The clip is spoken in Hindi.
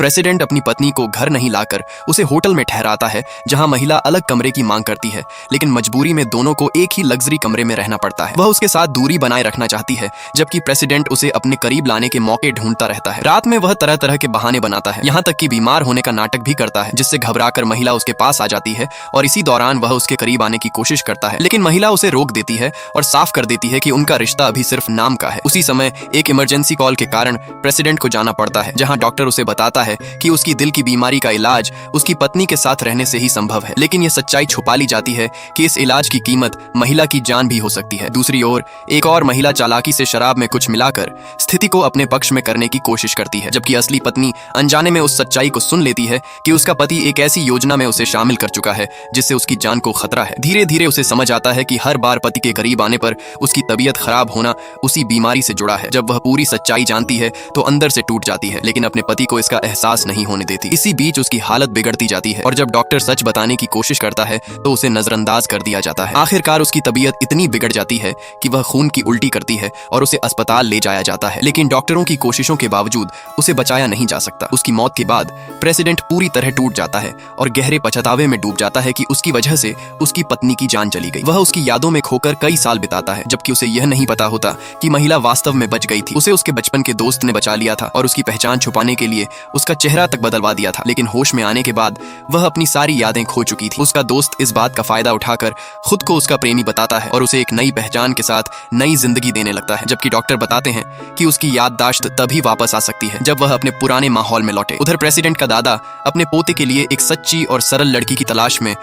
प्रेसिडेंट अपनी पत्नी को घर नहीं लाकर उसे होटल में ठहराता है, जहां महिला अलग कमरे की मांग करती है, लेकिन मजबूरी में दोनों को एक ही लग्जरी कमरे में रहना पड़ता है। वह उसके साथ दूरी बनाए रखना चाहती है, जबकि प्रेसिडेंट उसे अपने करीब लाने के मौके ढूंढता रहता है। रात में वह तरह तरह के बहाने बनाता है, यहाँ तक कि बीमार होने का नाटक भी करता है, जिससे घबराकर महिला उसके पास आ जाती है और इसी दौरान वह उसके करीब आने की कोशिश करता है, लेकिन महिला उसे रोक देती है और साफ कर देती है कि उनका रिश्ता अभी सिर्फ नाम का है। उसी समय एक इमरजेंसी कॉल के कारण प्रेसिडेंट को जाना पड़ता है, जहां डॉक्टर उसे बताता है कि उसकी दिल की बीमारी का इलाज उसकी पत्नी के साथ रहने से ही संभव है, लेकिन यह सच्चाई छुपा ली जाती है कि इस इलाज की कीमत महिला की जान भी हो सकती है। दूसरी ओर एक और महिला चालाकी से शराब में कुछ मिलाकर स्थिति को अपने पक्ष में करने की कोशिश करती है, जबकि असली पत्नी अनजाने में उस सच्चाई को सुन लेती है कि उसका पति एक ऐसी योजना में उसे शामिल कर चुका है जिससे उसकी जान को खतरा है। धीरे धीरे उसे समझ आता है कि हर बार पति के करीब आने पर उसकी तबीयत खराब होना उसी बीमारी से जुड़ा है। जब वह पूरी सच्चाई जानती है तो अंदर से टूट जाती है, लेकिन अपने पति को इसका एहसास नहीं होने देती। इसी बीच उसकी हालत बिगड़ती जाती है और जब डॉक्टर सच बताने की कोशिश करता है तो उसे नजरअंदाज कर दिया जाता है। आखिरकार उसकी तबीयत इतनी बिगड़ जाती है कि वह खून की उल्टी करती है और उसे अस्पताल ले जाया जाता है, लेकिन डॉक्टरों की कोशिशों के बावजूद उसे बचाया नहीं जा सकता। उसकी मौत के बाद प्रेसिडेंट पूरी तरह टूट जाता है और गहरे पछतावे में डूब जाता है कि उसकी वजह से उसकी पत्नी की जान चली गई। वह उसकी यादों में खोकर कई साल बिताता है, जबकि उसे यह नहीं पता होता कि महिला वास्तव में बच गई थी। उसे उसके बचपन के दोस्त ने बचा लिया था और उसकी पहचान छुपाने के लिए उसका चेहरा तक बदलवा दिया था, लेकिन होश में आने के बाद वह अपनी सारी यादें खो चुकी थी। उसका दोस्त इस बात का फायदा उठाकर खुद को उसका प्रेमी बताता है और उसे एक नई पहचान के साथ नई जिंदगी देने लगता है, जबकि डॉक्टर बताते हैं कि उसकी याददाश्त तभी वापस आ सकती है जब वह अपने पुराने माहौल में लौटे। उधर प्रेसिडेंट का दादा अपने पोते के लिए एक सच्ची और सरल लड़की की तलाश में